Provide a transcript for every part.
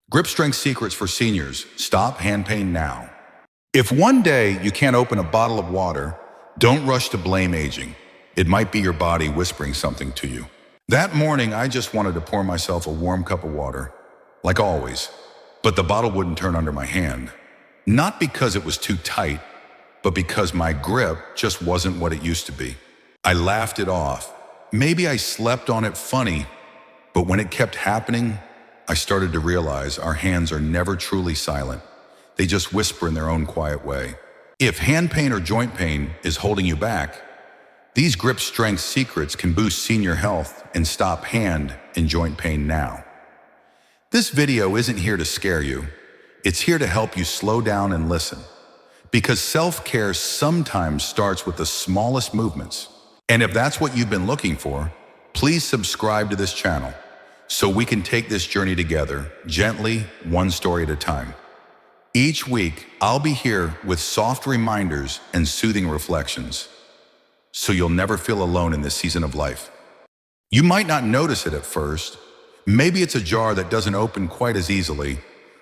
Grip strength secrets for seniors. Stop hand pain now. If one day you can't open a bottle of water, don't rush to blame aging. It might be your body whispering something to you. That morning, I just wanted to pour myself a warm cup of water, like always, but the bottle wouldn't turn under my hand. Not because it was too tight, but because my grip just wasn't what it used to be. I laughed it off. Maybe I slept on it funny, but when it kept happening, I started to realize our hands are never truly silent. They just whisper in their own quiet way. If hand pain or joint pain is holding you back, these grip strength secrets can boost senior health and stop hand and joint pain now. This video isn't here to scare you. It's here to help you slow down and listen. Because self-care sometimes starts with the smallest movements. And if that's what you've been looking for, please subscribe to this channel so we can take this journey together, gently, one story at a time. Each week, I'll be here with soft reminders and soothing reflections, so you'll never feel alone in this season of life. You might not notice it at first. Maybe it's a jar that doesn't open quite as easily,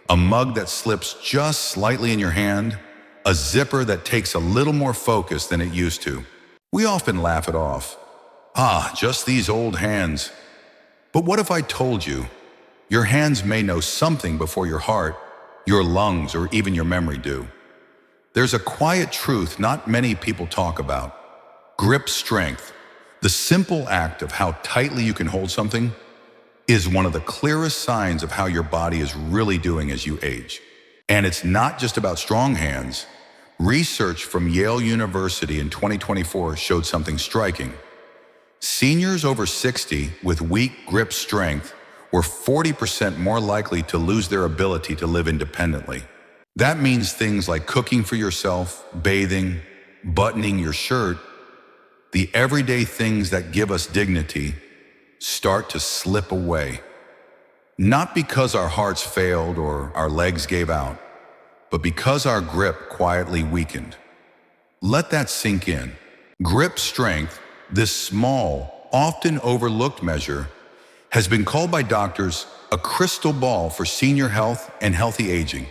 a mug that slips just slightly in your hand, a zipper that takes a little more focus than it used to. We often laugh it off. Just these old hands. But what if I told you, your hands may know something before your heart, your lungs, or even your memory do? There's a quiet truth not many people talk about. Grip strength, the simple act of how tightly you can hold something, is one of the clearest signs of how your body is really doing as you age. And it's not just about strong hands. Research from Yale University in 2024 showed something striking. Seniors over 60 with weak grip strength were 40% more likely to lose their ability to live independently. That means things like cooking for yourself, bathing, buttoning your shirt, the everyday things that give us dignity, start to slip away. Not because our hearts failed or our legs gave out, but because our grip quietly weakened. Let that sink in. Grip strength, this small, often overlooked measure, has been called by doctors a crystal ball for senior health and healthy aging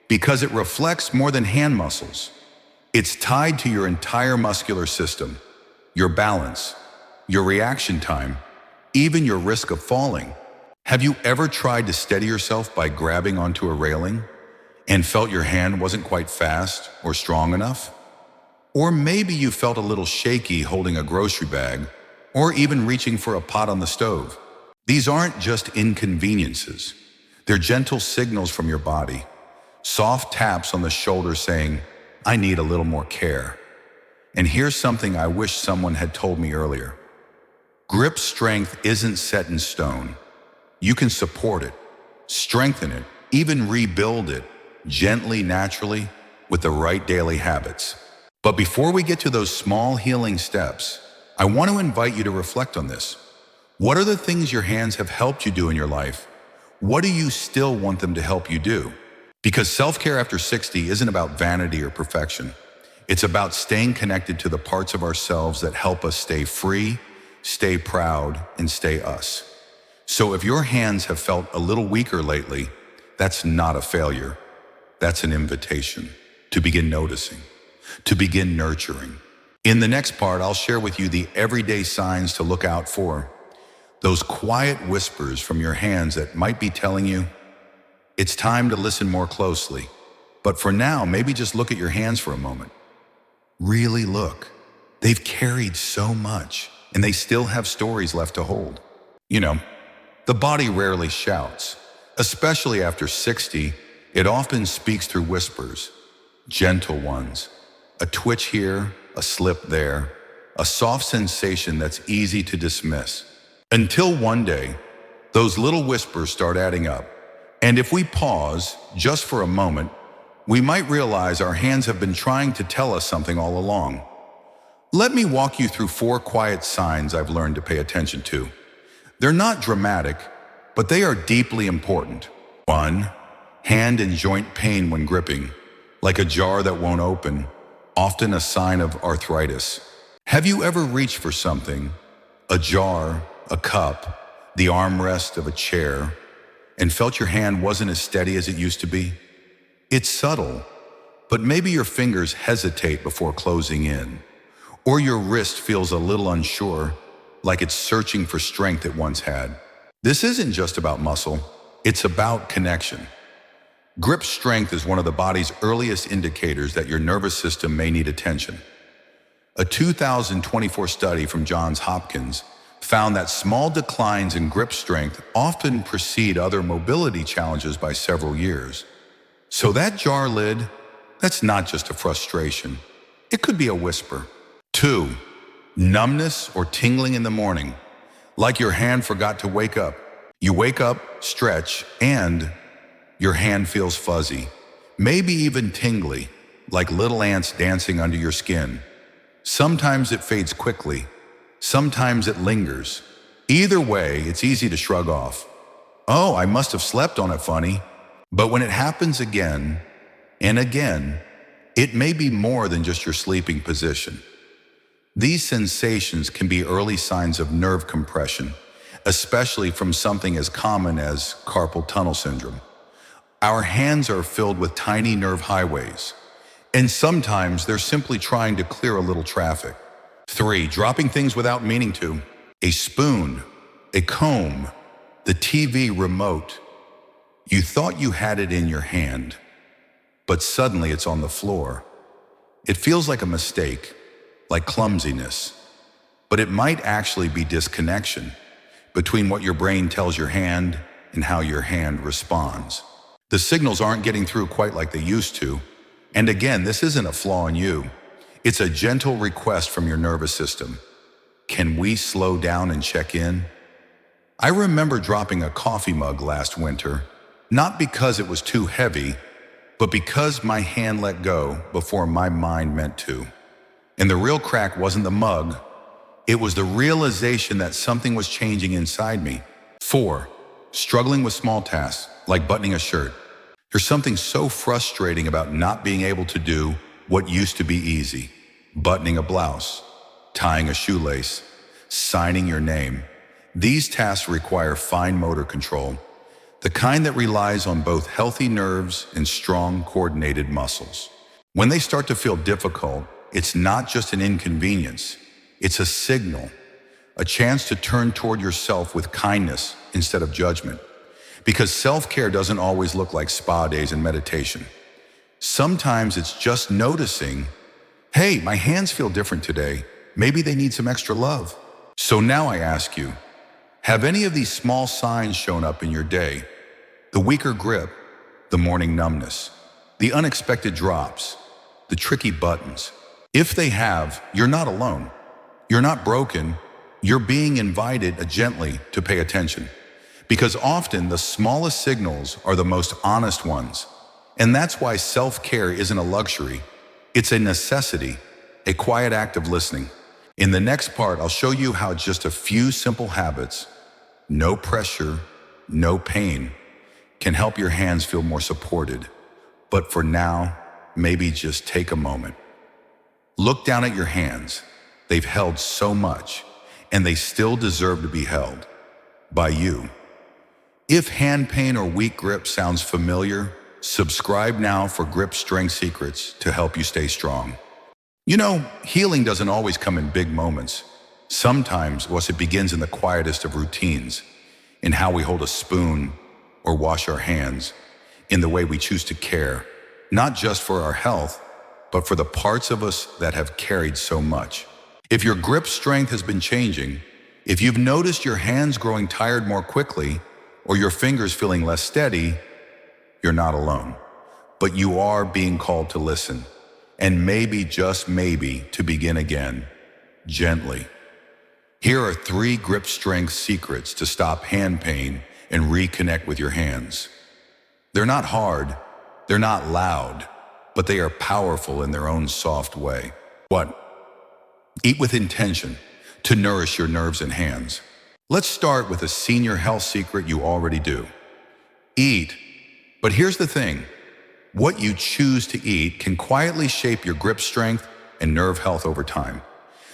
because it reflects more than hand muscles. It's tied to your entire muscular system, your balance, your reaction time, even your risk of falling. Have you ever tried to steady yourself by grabbing onto a railing and felt your hand wasn't quite fast or strong enough? Or maybe you felt a little shaky holding a grocery bag or even reaching for a pot on the stove. These aren't just inconveniences. They're gentle signals from your body, soft taps on the shoulder saying, I need a little more care. And here's something I wish someone had told me earlier. Grip strength isn't set in stone. You can support it, strengthen it, even rebuild it gently, naturally, with the right daily habits. But before we get to those small healing steps, I want to invite you to reflect on this. What are the things your hands have helped you do in your life? What do you still want them to help you do? Because self-care after 60 isn't about vanity or perfection. It's about staying connected to the parts of ourselves that help us stay free, stay proud, and stay us. So if your hands have felt a little weaker lately, that's not a failure. That's an invitation to begin noticing, to begin nurturing. In the next part, I'll share with you the everyday signs to look out for. Those quiet whispers from your hands that might be telling you, it's time to listen more closely. But for now, maybe just look at your hands for a moment. Really look. They've carried so much, and they still have stories left to hold. You know, the body rarely shouts. Especially after 60, it often speaks through whispers, gentle ones. A twitch here, a slip there, a soft sensation that's easy to dismiss. Until one day, those little whispers start adding up. And if we pause just for a moment, we might realize our hands have been trying to tell us something all along. Let me walk you through 4 quiet signs I've learned to pay attention to. They're not dramatic, but they are deeply important. 1. Hand and joint pain when gripping, like a jar that won't open, often a sign of arthritis. Have you ever reached for something, a jar, a cup, the armrest of a chair, and felt your hand wasn't as steady as it used to be? It's subtle, but maybe your fingers hesitate before closing in, or your wrist feels a little unsure, like it's searching for strength it once had. This isn't just about muscle, it's about connection. Grip strength is one of the body's earliest indicators that your nervous system may need attention. A 2024 study from Johns Hopkins found that small declines in grip strength often precede other mobility challenges by several years. So that jar lid, that's not just a frustration. It could be a whisper. 2. Numbness or tingling in the morning, like your hand forgot to wake up. You wake up, stretch, and your hand feels fuzzy, maybe even tingly, like little ants dancing under your skin. Sometimes it fades quickly, sometimes it lingers. Either way, it's easy to shrug off. Oh, I must have slept on it funny. But when it happens again and again, it may be more than just your sleeping position. These sensations can be early signs of nerve compression, especially from something as common as carpal tunnel syndrome. Our hands are filled with tiny nerve highways, and sometimes they're simply trying to clear a little traffic. 3. Dropping things without meaning to. A spoon, a comb, the TV remote. You thought you had it in your hand, but suddenly it's on the floor. It feels like a mistake, like clumsiness, but it might actually be disconnection between what your brain tells your hand and how your hand responds. The signals aren't getting through quite like they used to. And again, this isn't a flaw in you. It's a gentle request from your nervous system. Can we slow down and check in? I remember dropping a coffee mug last winter, not because it was too heavy, but because my hand let go before my mind meant to. And the real crack wasn't the mug. It was the realization that something was changing inside me. 4. Struggling with small tasks, like buttoning a shirt. There's something so frustrating about not being able to do what used to be easy. Buttoning a blouse, tying a shoelace, signing your name. These tasks require fine motor control, the kind that relies on both healthy nerves and strong, coordinated muscles. When they start to feel difficult, it's not just an inconvenience, it's a signal, a chance to turn toward yourself with kindness instead of judgment. Because self-care doesn't always look like spa days and meditation. Sometimes it's just noticing, hey, my hands feel different today. Maybe they need some extra love. So now I ask you, have any of these small signs shown up in your day? The weaker grip, the morning numbness, the unexpected drops, the tricky buttons. If they have, you're not alone. You're not broken. You're being invited gently to pay attention. Because often the smallest signals are the most honest ones. And that's why self-care isn't a luxury. It's a necessity, a quiet act of listening. In the next part, I'll show you how just a few simple habits, no pressure, no pain, can help your hands feel more supported. But for now, maybe just take a moment. Look down at your hands. They've held so much, and they still deserve to be held by you. If hand pain or weak grip sounds familiar, subscribe now for grip strength secrets to help you stay strong. You know, healing doesn't always come in big moments. Sometimes it begins in the quietest of routines, in how we hold a spoon or wash our hands, in the way we choose to care, not just for our health, but for the parts of us that have carried so much. If your grip strength has been changing, if you've noticed your hands growing tired more quickly, or your fingers feeling less steady, you're not alone. But you are being called to listen, and maybe, just maybe, to begin again, gently. Here are 3 grip strength secrets to stop hand pain and reconnect with your hands. They're not hard, they're not loud, but they are powerful in their own soft way. 1. Eat with intention to nourish your nerves and hands. Let's start with a senior health secret you already do. Eat. But here's the thing. What you choose to eat can quietly shape your grip strength and nerve health over time.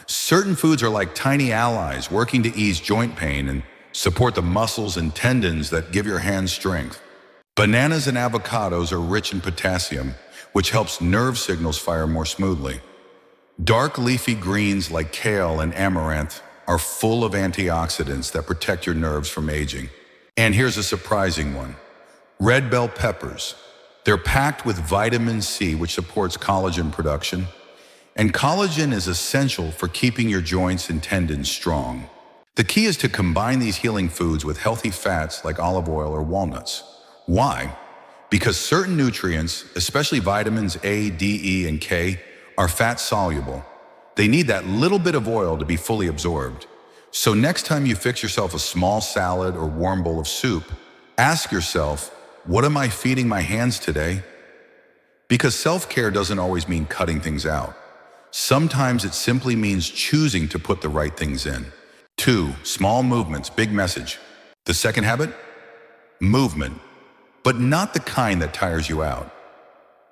Certain foods are like tiny allies working to ease joint pain, and support the muscles and tendons that give your hands strength. Bananas and avocados are rich in potassium, which helps nerve signals fire more smoothly. Dark leafy greens like kale and amaranth are full of antioxidants that protect your nerves from aging. And here's a surprising one. Red bell peppers. They're packed with vitamin C, which supports collagen production. And collagen is essential for keeping your joints and tendons strong. The key is to combine these healing foods with healthy fats like olive oil or walnuts. Why? Because certain nutrients, especially vitamins A, D, E, and K, are fat soluble. They need that little bit of oil to be fully absorbed. So next time you fix yourself a small salad or warm bowl of soup, ask yourself, what am I feeding my hands today? Because self-care doesn't always mean cutting things out. Sometimes it simply means choosing to put the right things in. 2. Small movements, big message. The second habit? Movement, but not the kind that tires you out.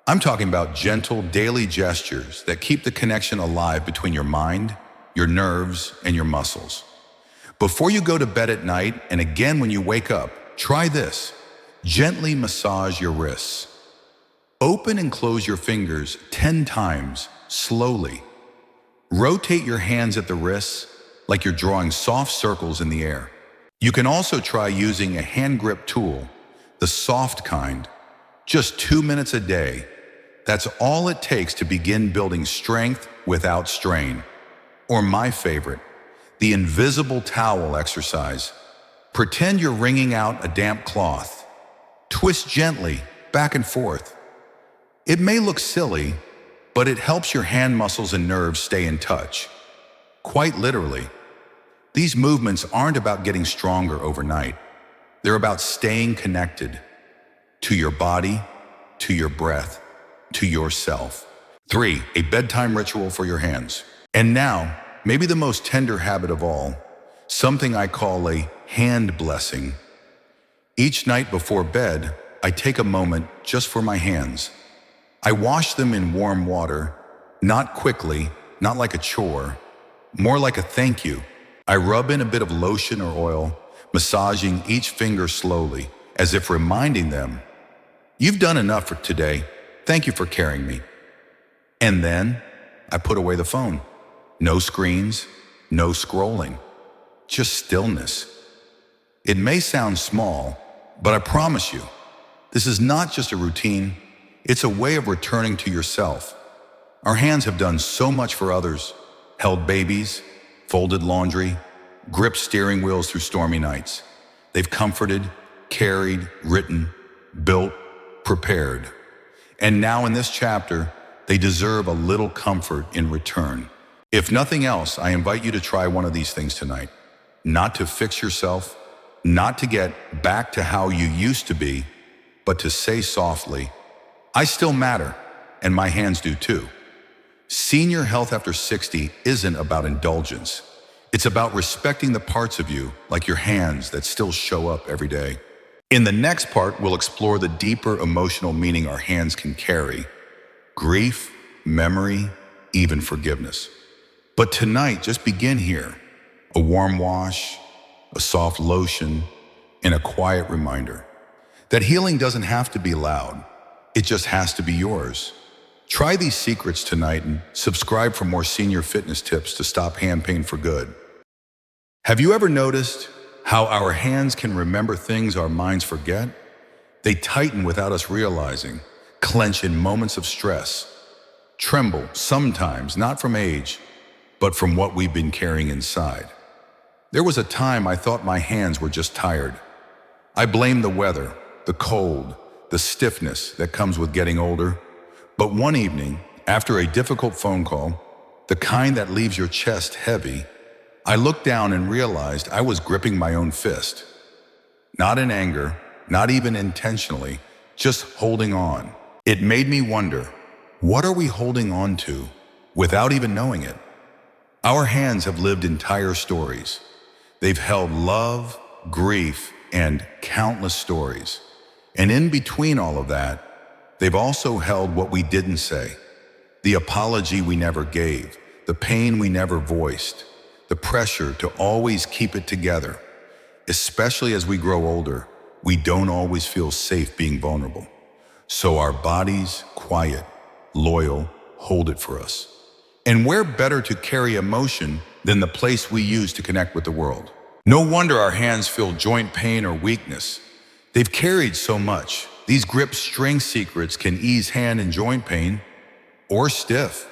I'm talking about gentle daily gestures that keep the connection alive between your mind, your nerves, and your muscles. Before you go to bed at night, and again when you wake up, try this. Gently massage your wrists. Open and close your fingers 10 times, slowly. Rotate your hands at the wrists like you're drawing soft circles in the air. You can also try using a hand grip tool, the soft kind, just 2 minutes a day. That's all it takes to begin building strength without strain. Or my favorite, the invisible towel exercise. Pretend you're wringing out a damp cloth. Twist gently, back and forth. It may look silly, but it helps your hand muscles and nerves stay in touch. Quite literally. These movements aren't about getting stronger overnight. They're about staying connected to your body, to your breath, to yourself. 3. A bedtime ritual for your hands. And now, maybe the most tender habit of all, something I call a hand blessing. Each night before bed, I take a moment just for my hands. I wash them in warm water, not quickly, not like a chore, more like a thank you. I rub in a bit of lotion or oil, massaging each finger slowly, as if reminding them, you've done enough for today. Thank you for carrying me. And then I put away the phone. No screens, no scrolling, just stillness. It may sound small, but I promise you, this is not just a routine. It's a way of returning to yourself. Our hands have done so much for others, held babies, folded laundry, gripped steering wheels through stormy nights. They've comforted, carried, written, built, prepared. And now in this chapter, they deserve a little comfort in return. If nothing else, I invite you to try one of these things tonight. Not to fix yourself, not to get back to how you used to be, but to say softly, I still matter, and my hands do too. Senior health after 60 isn't about indulgence. It's about respecting the parts of you, like your hands, that still show up every day. In the next part, we'll explore the deeper emotional meaning our hands can carry. Grief, memory, even forgiveness. But tonight, just begin here. A warm wash, a soft lotion, and a quiet reminder that healing doesn't have to be loud. It just has to be yours. Try these secrets tonight and subscribe for more senior fitness tips to stop hand pain for good. Have you ever noticed how our hands can remember things our minds forget? They tighten without us realizing, clench in moments of stress, tremble sometimes, not from age, but from what we've been carrying inside. There was a time I thought my hands were just tired. I blamed the weather, the cold, the stiffness that comes with getting older. But one evening, after a difficult phone call, the kind that leaves your chest heavy, I looked down and realized I was gripping my own fist. Not in anger, not even intentionally, just holding on. It made me wonder, what are we holding on to without even knowing it? Our hands have lived entire stories. They've held love, grief, and countless stories. And in between all of that, they've also held what we didn't say, the apology we never gave, the pain we never voiced, the pressure to always keep it together. Especially as we grow older, we don't always feel safe being vulnerable. So our bodies, quiet, loyal, hold it for us. And where better to carry emotion than the place we use to connect with the world? No wonder our hands feel joint pain or weakness. They've carried so much. These grip string secrets can ease hand and joint pain or stiff,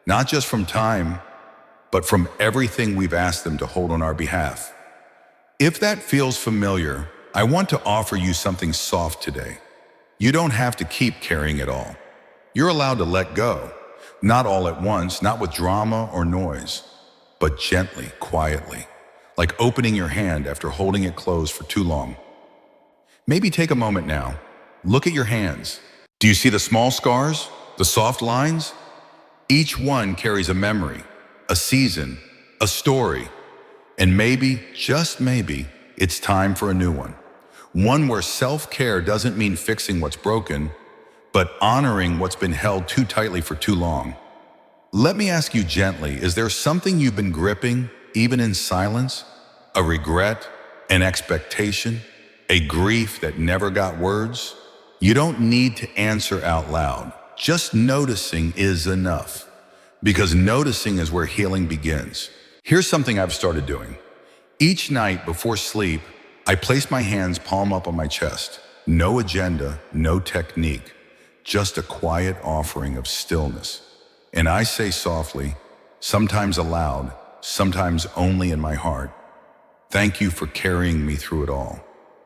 not just from time, but from everything we've asked them to hold on our behalf. If that feels familiar, I want to offer you something soft today. You don't have to keep carrying it all. You're allowed to let go, not all at once, not with drama or noise, but gently, quietly, like opening your hand after holding it closed for too long. Maybe take a moment now. Look at your hands. Do you see the small scars, the soft lines? Each one carries a memory, a season, a story, and maybe, just maybe, it's time for a new one. One where self-care doesn't mean fixing what's broken, but honoring what's been held too tightly for too long. Let me ask you gently, is there something you've been gripping, even in silence? A regret, an expectation, a grief that never got words? You don't need to answer out loud. Just noticing is enough, because noticing is where healing begins. Here's something I've started doing. Each night before sleep, I place my hands palm up on my chest. No agenda, no technique, just a quiet offering of stillness. And I say softly, sometimes aloud, sometimes only in my heart, thank you for carrying me through it all.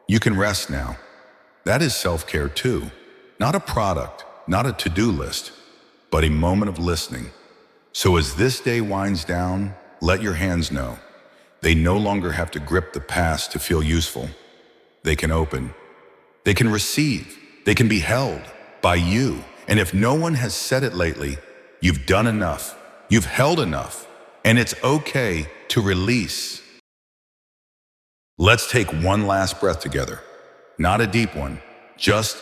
You can rest now. That is self-care too. Not a product, not a to-do list, but a moment of listening. So as this day winds down, let your hands know. They no longer have to grip the past to feel useful. They can open. They can receive. They can be held by you. And if no one has said it lately, you've done enough. You've held enough. And it's okay to release. Let's take one last breath together. Not a deep one, just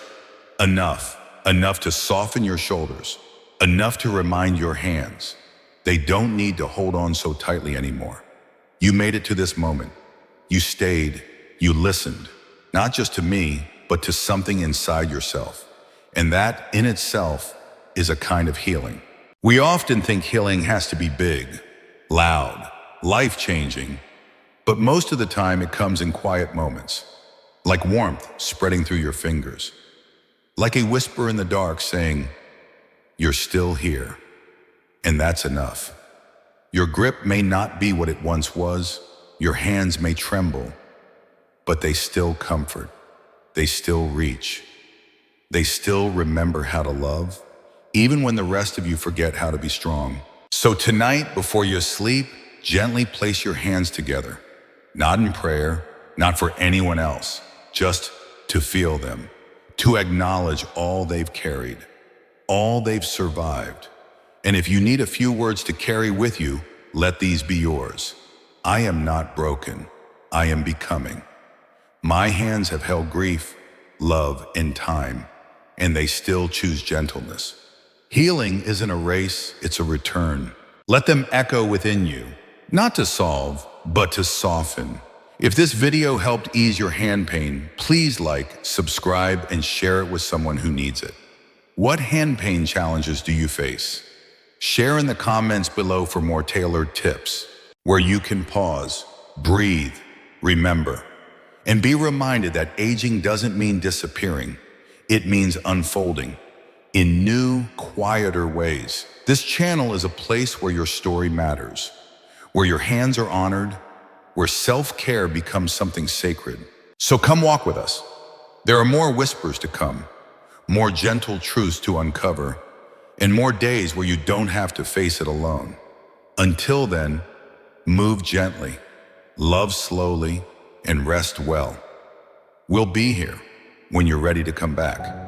enough. Enough to soften your shoulders. Enough to remind your hands. They don't need to hold on so tightly anymore. You made it to this moment. You stayed. You listened. Not just to me, but to something inside yourself. And that in itself is a kind of healing. We often think healing has to be big, loud, life-changing, but most of the time it comes in quiet moments, like warmth spreading through your fingers, like a whisper in the dark saying, you're still here, and that's enough. Your grip may not be what it once was, your hands may tremble, but they still comfort, they still reach, they still remember how to love, even when the rest of you forget how to be strong. So tonight, before you sleep, gently place your hands together, not in prayer, not for anyone else, just to feel them, to acknowledge all they've carried, all they've survived. And if you need a few words to carry with you, let these be yours. I am not broken. I am becoming. My hands have held grief, love, and time, and they still choose gentleness. Healing isn't a race, it's a return. Let them echo within you, not to solve, but to soften. If this video helped ease your hand pain, please like, subscribe, and share it with someone who needs it. What hand pain challenges do you face? Share in the comments below for more tailored tips, where you can pause, breathe, remember, and be reminded that aging doesn't mean disappearing. It means unfolding in new, quieter ways. This channel is a place where your story matters, where your hands are honored, where self-care becomes something sacred. So come walk with us. There are more whispers to come, more gentle truths to uncover, and more days where you don't have to face it alone. Until then, move gently, love slowly, and rest well. We'll be here when you're ready to come back.